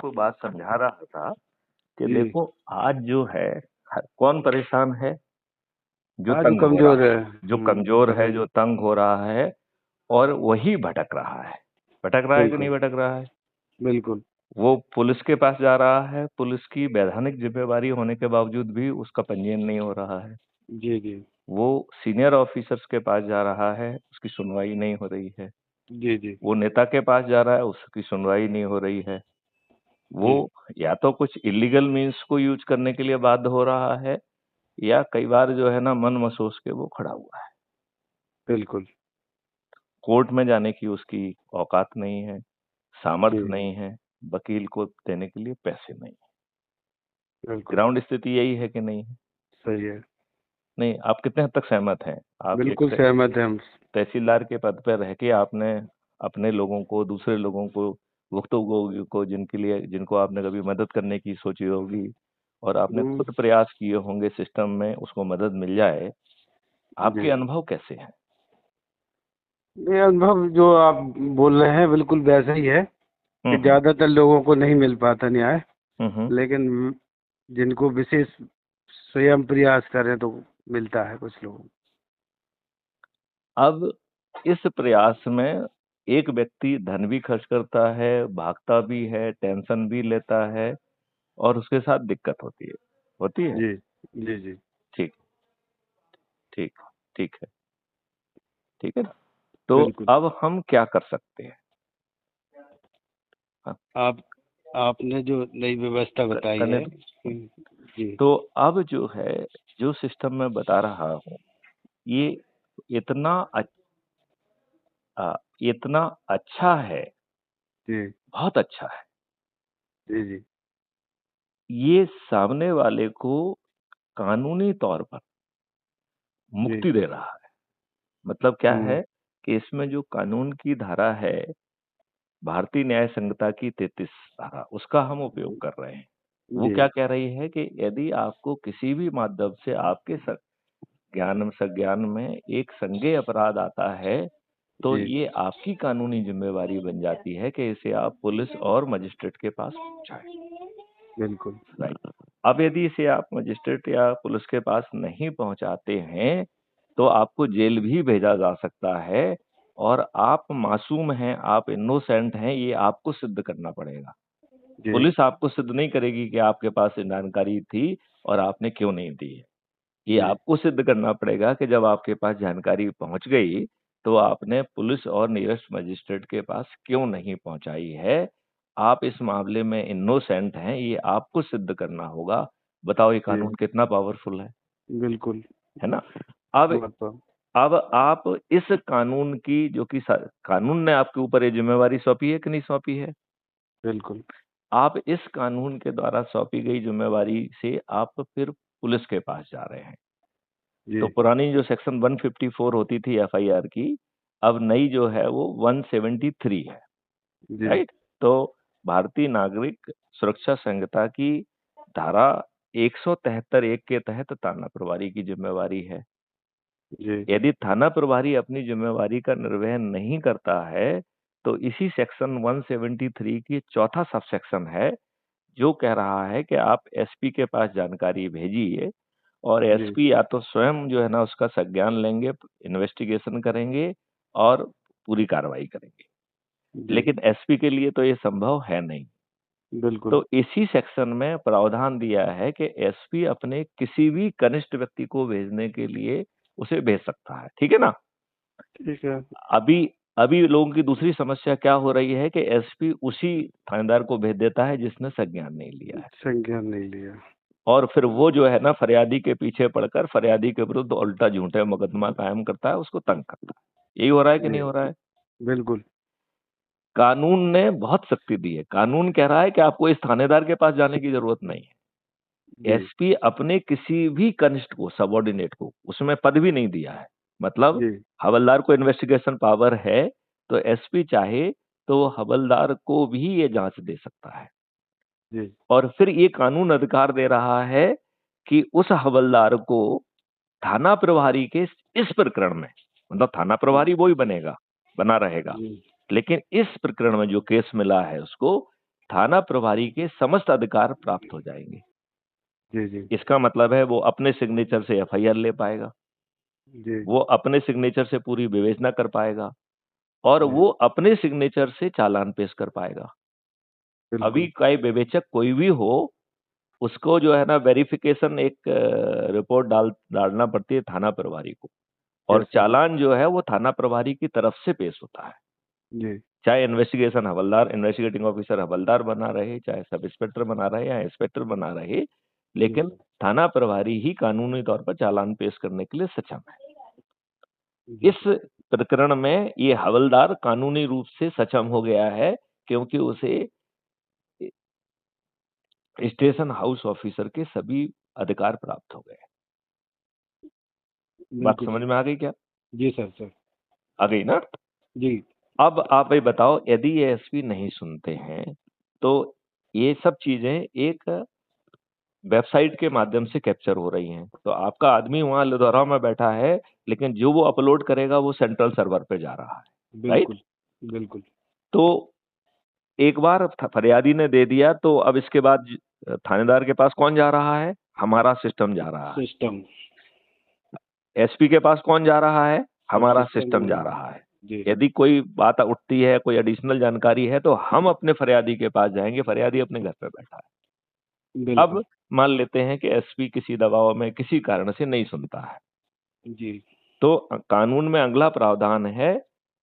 आपको बात समझा रहा था कि जी। देखो, आज जो है कौन परेशान है? जो हाँ, जो तंग हो कमजोर रहा है। है, जो कमजोर है, कम। जो तंग हो रहा है, और वही भटक रहा है। भटक रहा है कि नहीं बिल्कुल। भटक रहा है? बिल्कुल। वो पुलिस के पास जा रहा है, पुलिस की वैधानिक जिम्मेवारी होने के बावजूद भी उसका पंजीयन नहीं हो रहा है। जी जी। वो सीनियर ऑफिसर्स के पास जा रहा है, उसकी सुनवाई नहीं हो रही है। जी जी। वो नेता के पास जा रहा है, उसकी सुनवाई नहीं हो रही है। वो जी। या तो कुछ इलीगल मीन्स को यूज करने के लिए बाध्य हो रहा है, या कई बार जो है ना मन महसूस के वो खड़ा हुआ है। बिल्कुल। कोर्ट में जाने की उसकी औकात नहीं है, जी। सामर्थ्य नहीं है, वकील को देने के लिए पैसे नहीं है। बिल्कुल। ग्राउंड स्थिति यही है कि नहीं है? सही है। नहीं, आप कितने हद तक सहमत हैं? आप एक बिल्कुल सहमत है हम। तहसीलदार के पद पर रह के आपने अपने लोगों को, दूसरे लोगों को, भुक्तभोगियों को, जिनको आपने कभी मदद करने की सोची होगी और आपने हम्म, खुद प्रयास किए होंगे सिस्टम में उसको मदद मिल जाए, जी। आपके अनुभव कैसे हैं? ये अनुभव जो आप बोल रहे हैं बिल्कुल वैसा ही है कि हम्म। ज्यादातर लोगों को नहीं मिल पाता न्याय। हम्म। लेकिन जिनको विशेष स्वयं प्रयास करें तो मिलता है कुछ लोगों को। अब इस प्रयास में एक व्यक्ति धन भी खर्च करता है, भागता भी है, टेंशन भी लेता है, और उसके साथ दिक्कत होती है। होती है। जी जी। जी। ठीक। ठीक। ठीक है। ठीक है ना? तो बिल्कुल। अब हम क्या कर सकते हैं? हाँ, आप आपने जो नई व्यवस्था बताई करने है। दो। जी तो अब जो है, जो सिस्टम मैं बता रहा हूँ, ये इतना इतना अच्छा है, जी। बहुत अच्छा है। जी जी। ये सामने वाले को कानूनी तौर पर जी। मुक्ति दे रहा है। मतलब क्या हम्म। है कि इसमें जो कानून की धारा है, भारतीय न्याय संहिता की 33 धारा, उसका हम उपयोग कर रहे हैं। वो जी क्या कह रही है कि यदि आपको किसी भी माध्यम से आपके ज्ञान संज्ञान में एक संज्ञेय अपराध आता है, तो जी। ये आपकी कानूनी जिम्मेवारी बन जाती है कि इसे आप पुलिस और मजिस्ट्रेट के पास पहुंचाएं। बिल्कुल। राइट। अब यदि इसे आप मजिस्ट्रेट या पुलिस के पास नहीं पहुंचाते हैं, तो आपको जेल भी भेजा जा सकता है, और आप मासूम हैं, आप इनोसेंट हैं, ये आपको सिद्ध करना पड़ेगा। जी पुलिस आपको सिद्ध नहीं करेगी कि आपके पास ये जानकारी थी और आपने क्यों नहीं दी है। ये जी। आपको सिद्ध करना पड़ेगा कि जब आपके पास जानकारी पहुंच गई, तो आपने पुलिस और नियरेस्ट मजिस्ट्रेट के पास क्यों नहीं पहुंचाई है। आप इस मामले में इनोसेंट हैं, ये आपको सिद्ध करना होगा। बताओ, ये जी। कानून कितना पावरफुल बिल्कुल। है ना? अब बहुत बहुत। अब आप इस कानून की, जो कि कानून ने आपके ऊपर ये जिम्मेवारी सौंपी है कि नहीं सौंपी है, बिल्कुल। आप इस कानून के द्वारा सौंपी गई जिम्मेवारी से आप फिर पुलिस के पास जा रहे हैं। जी तो पुरानी जो सेक्शन 154 होती थी एफआईआर की, अब नई जो है वो 173 है। जी। राइट? तो भारतीय नागरिक सुरक्षा संहिता की धारा 173(1) के तहत थाना प्रभारी की जिम्मेवारी है। जी। यदि थाना प्रभारी अपनी जिम्मेवारी का निर्वहन नहीं करता है, तो इसी सेक्शन 173 की चौथा सब सेक्शन है, जो कह रहा है कि आप एसपी के पास जानकारी भेजिए, और जी। एसपी या तो स्वयं जो है ना उसका संज्ञान लेंगे, इन्वेस्टिगेशन करेंगे और पूरी कार्रवाई करेंगे। जी। लेकिन एसपी के लिए तो ये संभव है नहीं। बिल्कुल। तो इसी सेक्शन में प्रावधान दिया है कि एसपी अपने किसी भी कनिष्ठ व्यक्ति को भेजने के लिए उसे भेज सकता है। ठीक है ना? ठीक है। अभी अभी लोगों की दूसरी समस्या क्या हो रही है कि एसपी उसी थानेदार को भेज देता है जिसने संज्ञान नहीं लिया है, संज्ञान नहीं लिया। और फिर वो जो है ना फरियादी के पीछे पड़कर फरियादी के विरुद्ध उल्टा झूठे मुकदमा कायम करता है, उसको तंग करता है। यही हो रहा है कि जी। नहीं हो रहा है? बिल्कुल। कानून ने बहुत सख्ती दी है। कानून कह रहा है कि आपको इस थानेदार के पास जाने की जरूरत नहीं है। जी। एसपी अपने किसी भी कनिष्ठ को, सबऑर्डिनेट को, उसमें पद भी नहीं दिया है। मतलब जी। हवलदार को इन्वेस्टिगेशन पावर है, तो एसपी चाहे तो हवलदार को भी ये जांच दे सकता है। जी। और फिर ये कानून अधिकार दे रहा है कि उस हवलदार को थाना प्रभारी के इस प्रकरण में, मतलब थाना प्रभारी वो ही बनेगा, बना रहेगा, जी। लेकिन इस प्रकरण में जो केस मिला है उसको थाना प्रभारी के समस्त अधिकार प्राप्त हो जाएंगे। जी जी इसका मतलब है वो अपने सिग्नेचर से एफआईआर ले पाएगा, जी वो अपने सिग्नेचर से पूरी विवेचना कर पाएगा और जी वो अपने सिग्नेचर से चालान पेश कर पाएगा। अभी बिल्कुल। कोई विवेचक कोई भी हो, उसको जो है ना वेरिफिकेशन एक रिपोर्ट डालना पड़ती है थाना प्रभारी को, और यस सर। चालान जो है वो थाना प्रभारी की तरफ से पेश होता है। जी चाहे इन्वेस्टिगेशन हवलदार, इन्वेस्टिगेटिंग ऑफिसर हवलदार बना रहे, चाहे सब इंस्पेक्टर बना रहे या इंस्पेक्टर बना रहे, जी लेकिन सर। थाना प्रभारी ही कानूनी तौर पर चालान पेश करने के लिए सक्षम है। जी इस प्रकरण में ये हवलदार कानूनी रूप से सक्षम हो गया है, क्योंकि उसे स्टेशन हाउस ऑफिसर के सभी अधिकार प्राप्त हो गए। बात बिल्कुल समझ सर। में आ गई क्या? जी सर सर। आ गई ना? जी अब आप ये बताओ, यदि ये एसपी नहीं सुनते हैं, तो ये सब चीजें एक वेबसाइट के माध्यम से कैप्चर हो रही हैं। तो आपका आदमी वहां लुधियाना में बैठा है, लेकिन जो वो अपलोड करेगा वो सेंट्रल सर्वर पे जा रहा है, राइट? बिल्कुल बिल्कुल। तो एक बार फरियादी ने दे दिया, तो अब इसके बाद थानेदार के पास कौन जा रहा है? हमारा सिस्टम जा रहा है। सिस्टम। एसपी के पास कौन जा रहा है? हमारा सिस्टम सिस्टम हो जा गया। रहा है। जी यदि कोई बात उठती है, कोई एडिशनल जानकारी है, तो हम अपने फरियादी के पास जाएंगे, फरियादी अपने घर पे बैठा है। अब बिल्कुल। मान लेते हैं कि एसपी किसी दबाव में किसी कारण से नहीं सुनता है, जी तो कानून में अगला प्रावधान है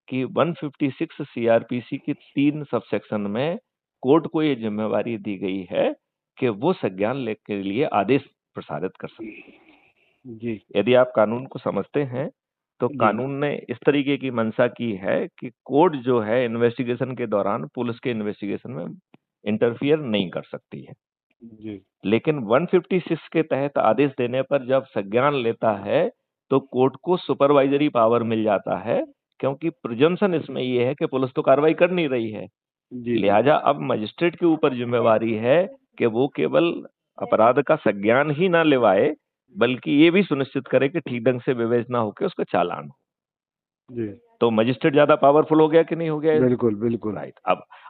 कि 156 सीआरपीसी की 3 सबसेक्शन में कोर्ट को ये जिम्मेवारी दी गई है कि वो संज्ञान लेने के लिए आदेश प्रसारित कर सकते हैं। जी यदि आप कानून को समझते हैं, तो जी कानून ने इस तरीके की मंशा की है कि कोर्ट जो है इन्वेस्टिगेशन के दौरान पुलिस के इन्वेस्टिगेशन में इंटरफियर नहीं कर सकती है। जी लेकिन 156 के तहत आदेश देने पर जब संज्ञान लेता है, तो कोर्ट को सुपरवाइजरी पावर मिल जाता है, क्योंकि प्रिजम्पशन इसमें ये है कि पुलिस तो कार्रवाई कर नहीं रही है। जी जी लिहाजा अब मजिस्ट्रेट के ऊपर जिम्मेवारी है कि वो केवल अपराध का संज्ञान ही ना लेवाए, बल्कि ये भी सुनिश्चित करे कि ठीक ढंग से विवेचना होकर उसका चालान हो। जी तो मजिस्ट्रेट ज्यादा पावरफुल हो गया कि नहीं हो गया? बिल्कुल बिल्कुल। राइट।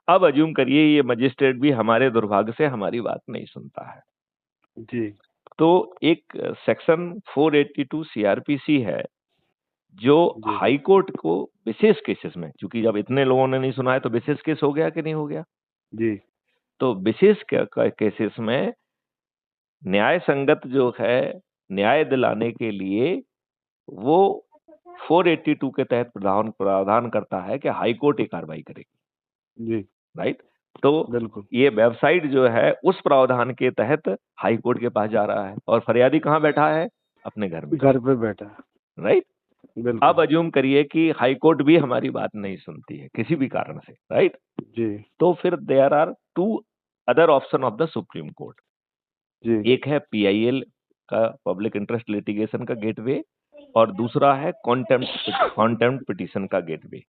अब अज्यूम करिए ये मजिस्ट्रेट भी हमारे दुर्भाग्य से हमारी बात नहीं सुनता है। जी तो एक सेक्शन 482 सीआरपीसी है, जो जी हाई कोर्ट को विशेष केसेस में, चूंकि जब इतने लोगों ने नहीं सुना है तो विशेष केस हो गया कि नहीं हो गया? जी तो विशेष केसेस में न्याय संगत जो है, न्याय दिलाने के लिए वो 482 के तहत प्रावधान प्रावधान करता है कि हाई कोर्ट ये कार्रवाई करेगी, जी राइट? तो बिल्कुल। ये वेबसाइट जो है उस प्रावधान के तहत हाई कोर्ट के पास जा रहा है, और फरियादी कहाँ बैठा है? अपने घर में, घर पे बैठा। राइट? अब बिल्कुल। अज्यूम करिए कि हाई कोर्ट भी हमारी बात नहीं सुनती है किसी भी कारण से, राइट? जी तो फिर there are two other option of the supreme court. जी एक है पीआईएल का, पब्लिक इंटरेस्ट लिटिगेशन का गेटवे, और दूसरा है कॉन्टेम्प्ट पिटीशन का गेटवे।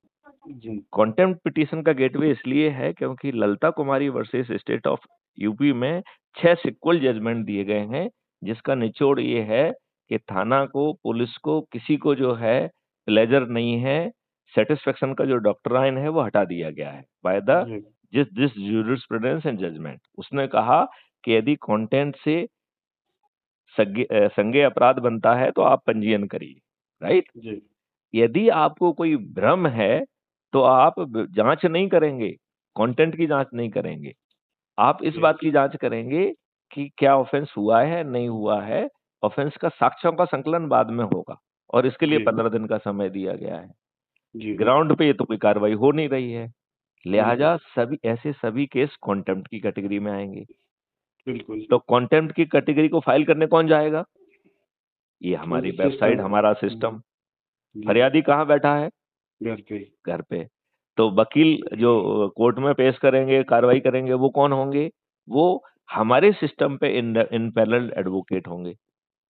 जी कॉन्टेम्प्ट पिटीशन का गेटवे इसलिए है क्योंकि Lalita Kumari versus state of UP में 6 सिक्वल जजमेंट दिए गए हैं, जिसका निचोड़ ये है कि थाना को, पुलिस को, किसी को जो है प्लेजर नहीं है, सेटिस्फेक्शन का जो डॉक्ट्राइन है वो हटा दिया गया है बाय द जी दिस जूरिस्प्रूडेंस एंड जजमेंट। उसने कहा कि यदि कंटेंट से संज्ञेय अपराध बनता है तो आप पंजीयन करिए, राइट? जी यदि आपको कोई भ्रम है, तो आप जांच नहीं करेंगे, कंटेंट की जांच नहीं करेंगे, आप इस जी बात की जांच करेंगे कि क्या ऑफेंस हुआ है, नहीं हुआ है। ऑफेंस का साक्ष्यों का संकलन बाद में होगा, और इसके लिए जी 15 दिन का समय दिया गया है। जी ग्राउंड पे ये तो कोई कार्रवाई हो नहीं रही है, बिल्कुल लिहाजा सभी केस कंटेम्प्ट की कैटेगरी में आएंगे। बिल्कुल। तो कंटेम्प्ट की कैटेगरी को फाइल करने कौन जाएगा? ये हमारी वेबसाइट, सिस्टम। हमारा सिस्टम। जी फरियादी कहाँ बैठा है? घर पे। घर पे। तो वकील जो कोर्ट में पेश करेंगे, कार्रवाई करेंगे, वो कौन होंगे? वो हमारे सिस्टम पे इम्पेनल्ड एडवोकेट होंगे।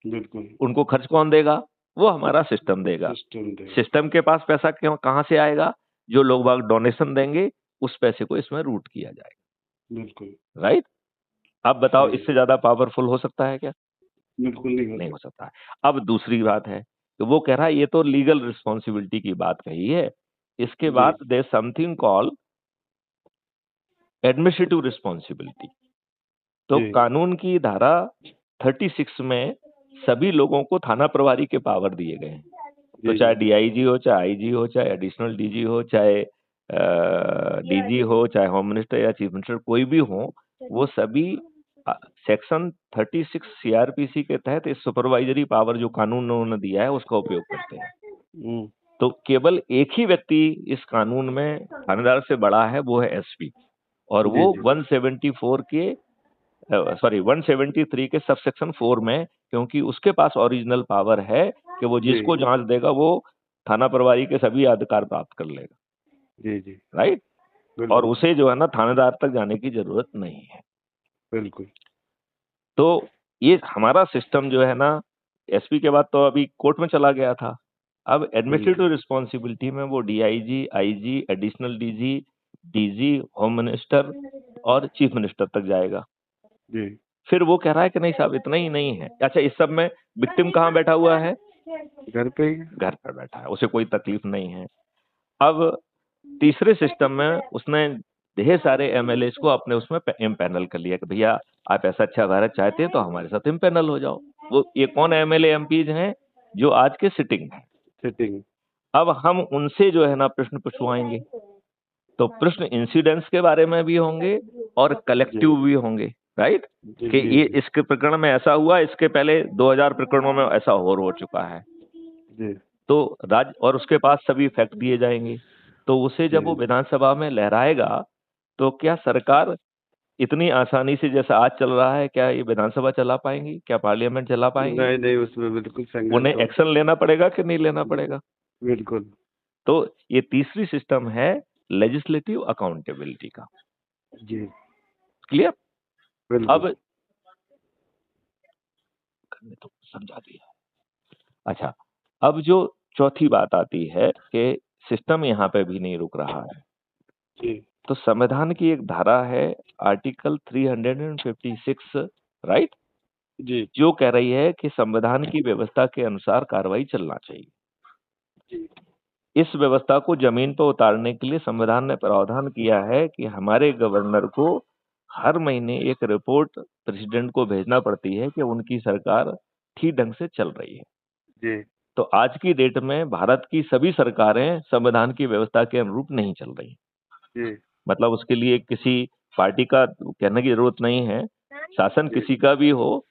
बिल्कुल। उनको खर्च कौन देगा? वो हमारा सिस्टम देगा। सिस्टम देगा। सिस्टम के पास पैसा क्यों, कहाँ से आएगा? जो लोग बाग डोनेशन देंगे, उस पैसे को इसमें रूट किया जाएगा, बिल्कुल राइट? अब बताओ, सही है। इससे ज्यादा पावरफुल हो सकता है क्या? बिल्कुल नहीं हो नहीं हो सकता। सकता है। अब दूसरी बात है कि वो कह रहा है ये तो लीगल रिस्पॉन्सिबिलिटी की बात कही है। इसके जी बाद there something call administrative responsibility. तो जी कानून की धारा 36 में सभी लोगों को थाना प्रभारी के पावर दिए गए हैं। तो जी चाहे जी डीआईजी हो, चाहे आईजी हो, चाहे एडिशनल डीजी हो, चाहे डीजी हो, चाहे होम मिनिस्टर या चीफ मिनिस्टर कोई भी हो, वो सभी सेक्शन 36 सीआरपीसी के तहत इस सुपरवाइजरी पावर जो कानून उन्होंने दिया है उसका उपयोग करते हैं। हम्म, तो केवल एक ही व्यक्ति इस कानून में थानेदार से बड़ा है, वो है एसपी, और जी वो जी 174 के 173 के सबसेक्शन 4 में, क्योंकि उसके पास ओरिजिनल पावर है कि वो जी जिसको जांच देगा वो थाना प्रभारी के सभी अधिकार प्राप्त कर लेगा, जी जी राइट। और बिल्कुल उसे जो है ना थानेदार तक जाने की जरूरत नहीं है। बिल्कुल। तो ये हमारा सिस्टम जो है ना, एसपी के बाद तो अभी कोर्ट में चला गया था। अब एडमिनिस्ट्रेटिव जी रिस्पॉन्सिबिलिटी में वो DIG, IG, additional DG, DG, home minister और चीफ मिनिस्टर तक जाएगा। जी फिर वो कह रहा है कि नहीं साहब इतना ही नहीं है। अच्छा, इस सब में विक्टिम कहाँ बैठा हुआ है? घर पे ही। घर पर बैठा है, उसे कोई तकलीफ नहीं है। अब तीसरे सिस्टम में उसने ढेर सारे एमएलए को अपने उसमें इम्पैनल कर लिया कि भैया आप ऐसा अच्छा भारत चाहते हैं तो हमारे साथ इम्पैनल हो जाओ। वो ये कौन एमएलए एमपीज हैं? जो आज के सिटिंग हैं। सिटिंग। अब हम उनसे जो है ना प्रश्न पूछवाएंगे। तो प्रश्न इंसिडेंट्स के बारे में भी होंगे और जी कलेक्टिव भी होंगे, राइट। जी कि जी ये जी इसके प्रकरण में ऐसा हुआ, इसके पहले 2000 प्रकरणों में ऐसा और हो चुका है। जी तो राज्य और उसके पास सभी फैक्ट दिए जाएंगे। तो उसे जब वो जी। विधानसभा में लहराएगा तो क्या सरकार इतनी आसानी से जैसा आज चल रहा है, क्या ये विधानसभा चला पाएंगी? क्या पार्लियामेंट चला पाएंगी? नहीं नहीं, उसमें बिल्कुल संघर्ष उन्हें होगा। एक्शन लेना पड़ेगा कि नहीं लेना जी पड़ेगा? बिल्कुल। तो ये तीसरी सिस्टम है लेजिस्लेटिव अकाउंटेबिलिटी का। जी क्लियर? बिल्कुल। अब ने तो समझा दिया। अच्छा, अब जो चौथी बात आती है कि सिस्टम यहाँ पे भी नहीं रुक रहा है। जी तो संविधान की एक धारा है, आर्टिकल 356, राइट, जी जो कह रही है कि संविधान की व्यवस्था के अनुसार कार्रवाई चलना चाहिए। जी इस व्यवस्था को जमीन पर उतारने के लिए संविधान ने प्रावधान किया है कि हमारे गवर्नर को हर महीने एक रिपोर्ट प्रेसिडेंट को भेजना पड़ती है कि उनकी सरकार ठीक ढंग से चल रही है। जी तो आज की डेट में भारत की सभी सरकारें संविधान की व्यवस्था के अनुरूप नहीं चल रही। जी मतलब उसके लिए किसी पार्टी का कहने की जरूरत नहीं है, शासन जी किसी का भी हो,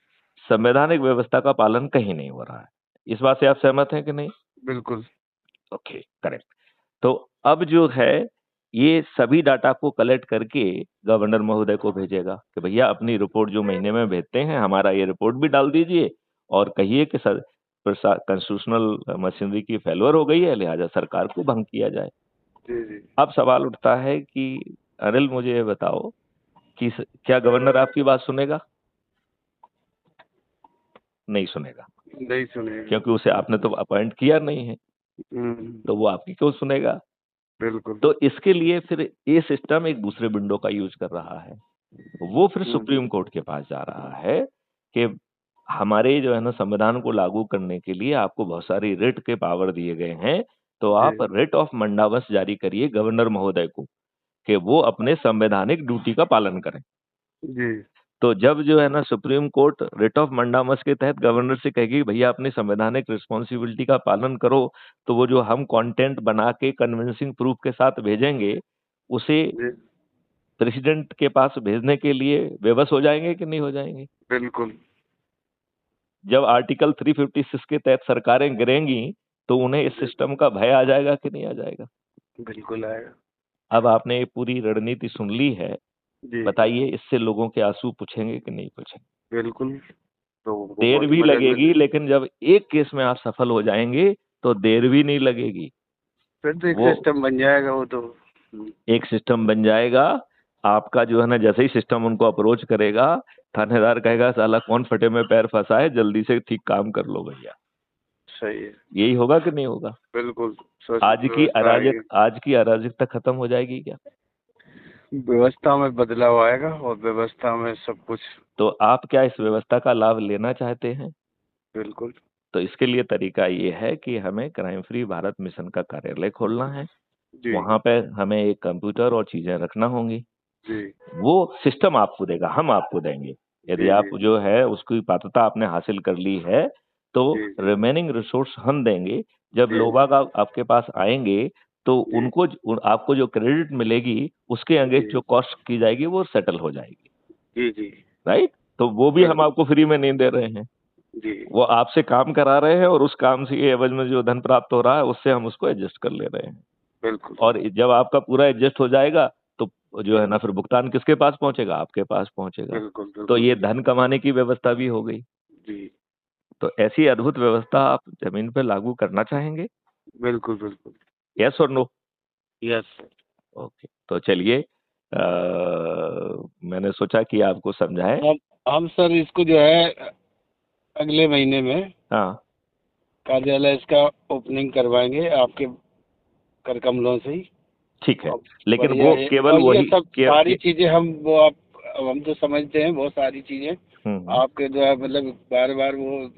संवैधानिक व्यवस्था का पालन कहीं नहीं हो रहा है। इस बात से आप सहमत हैं कि नहीं? बिल्कुल। Okay, correct. तो अब जो है ये सभी डाटा को कलेक्ट करके गवर्नर महोदय को भेजेगा कि भैया अपनी रिपोर्ट जो महीने में भेजते हैं हमारा ये रिपोर्ट भी डाल दीजिए, और कहिए कि सर कॉन्स्टिट्यूशनल मशीनरी की फेल्योर हो गई है, लिहाजा सरकार को भंग किया जाए। जी जी। अब सवाल उठता है कि अनिल मुझे ये बताओ कि क्या गवर्नर आपकी बात सुनेगा? नहीं सुनेगा, नहीं सुनेगा। क्योंकि उसे आपने तो अपॉइंट किया नहीं है, तो वो आपकी क्यों सुनेगा? बिल्कुल। तो इसके लिए फिर ये सिस्टम एक दूसरे विंडो का यूज कर रहा है। वो फिर हम्म। सुप्रीम कोर्ट के पास जा रहा है कि हमारे जो है ना संविधान को लागू करने के लिए आपको बहुत सारी रिट के पावर दिए गए हैं, तो जी आप रिट ऑफ मंडावस जारी करिए गवर्नर महोदय को कि वो अपने संवैधानिक ड्यूटी का पालन करें। जी तो जब जो है ना सुप्रीम कोर्ट रिट ऑफ मंडामस के तहत गवर्नर से कहेगी भैया अपनी संवैधानिक रिस्पॉन्सिबिलिटी का पालन करो, तो वो जो हम कंटेंट बना के कन्विंसिंग प्रूफ के साथ भेजेंगे, उसे जी प्रेसिडेंट के पास भेजने के लिए विवश हो जाएंगे कि नहीं हो जाएंगे? बिल्कुल। जब आर्टिकल 356 के तहत सरकारें गिरेंगी तो उन्हें इस जी सिस्टम का भय आ जाएगा कि नहीं आ जाएगा? बिल्कुल आएगा। अब आपने ये पूरी रणनीति सुन ली है, जी बताइए इससे लोगों के आंसू पूछेंगे कि नहीं पूछेंगे? बिल्कुल। तो वो देर बहुत भी मदद लगेगी, मिलेगी। लेकिन जब एक केस में आप सफल हो जाएंगे तो देर भी नहीं लगेगी। फिर तो एक वो सिस्टम बन जाएगा वो तो। एक सिस्टम बन जाएगा। आपका जो है ना जैसे ही सिस्टम उनको अप्रोच करेगा, थानेदार कहेगा साला कौन फटे में पैर फंसा है, जल्दी से ठीक काम कर लो भैया। सही है। यही होगा कि नहीं होगा? बिल्कुल। स्वच्छ व्यवस्था आएगी। आज की अराजकता खत्म हो जाएगी क्या? व्यवस्था में बदलाव आएगा और व्यवस्था में सब कुछ। तो आप क्या इस व्यवस्था का लाभ लेना चाहते हैं? बिल्कुल। तो इसके लिए तरीका ये है कि हमें क्राइम फ्री भारत मिशन का कार्यालय खोलना है। जी वहां पे हमें एक कंप्यूटर और चीजें रखना होंगी। जी वो सिस्टम आपको देगा, हम आपको देंगे। यदि जी आप जी जो है उसकी पात्रता आपने हासिल कर ली है, तो जी जी रिमेनिंग रिसोर्स हम देंगे। जब जी लोग बाग आप आपके पास आएँगे, तो जी उनको आपको जो क्रेडिट मिलेगी, उसके अगेंस्ट जी जो कॉस्ट की जाएगी, वो सेटल हो जाएगी, जी जी राइट? तो वो भी हम बिल्कुल आपको फ्री में नहीं दे रहे हैं। जी वो आपसे काम करा रहे हैं और उस काम से के एवज़ में जो धन प्राप्त हो रहा है, उससे हम उसको एडजस्ट कर ले रहे हैं। बिल्कुल और जब आपका पूरा एडजस्ट हो जाएगा, तो जो है ना फिर भुगतान किसके पास पहुँचेगा? आपके पास पहुँचेगा। बिल्कुल तो बिल्कुल ये धन कमाने की व्यवस्था भी हो गई। जी तो ऐसी अद्भुत व्यवस्था आप ज़मीन पे लागू करना चाहेंगे? बिल्कुल बिल्कुल येस और नो? Yes okay. तो चलिए मैंने सोचा कि आपको समझाएँ। हम सर इसको जो है अगले महीने में हाँ, कार्यालय इसका ओपनिंग करवाएंगे आपके कर कमलों से ही। ठीक है। और लेकिन बढ़िया वो है केवल और ये वही सब के सारी चीजें हम वो आप अब हम तो समझते हैं बहुत सारी चीजें हुँ। आपके द्वारा मतलब बार बार वो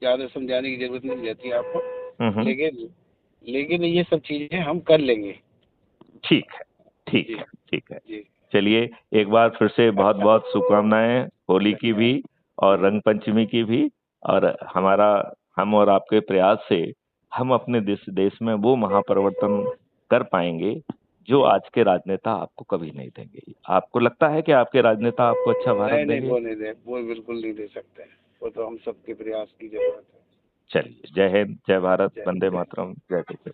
ज्यादा समझाने की जरूरत नहीं रहती आपको हुँ, हुँ। लेकिन लेकिन ये सब चीजें हम कर लेंगे। ठीक है, ठीक जी है, ठीक है। जी चलिए, एक बार फिर से बहुत-बहुत शुभकामनाएँ होली की भी और जी रंग पंचमी की भी और हमारा हम और आपके प्रयास से हम अपने देश में वो महापरिवर्तन कर पाएँगे, जो जी आज के राजनेता आपको कभी नहीं देंगे। आपको लगता है कि आपके राजनेता आपको अच्छा भारत नहीं नहीं देंगे? वो नहीं दे वो बिल्कुल नहीं दे सकते हैं वो तो हम सबके प्रयास की जरूरत है। चलिए, जय हिंद, जय भारत, जय वंदे जय मातरम, जय टिकट।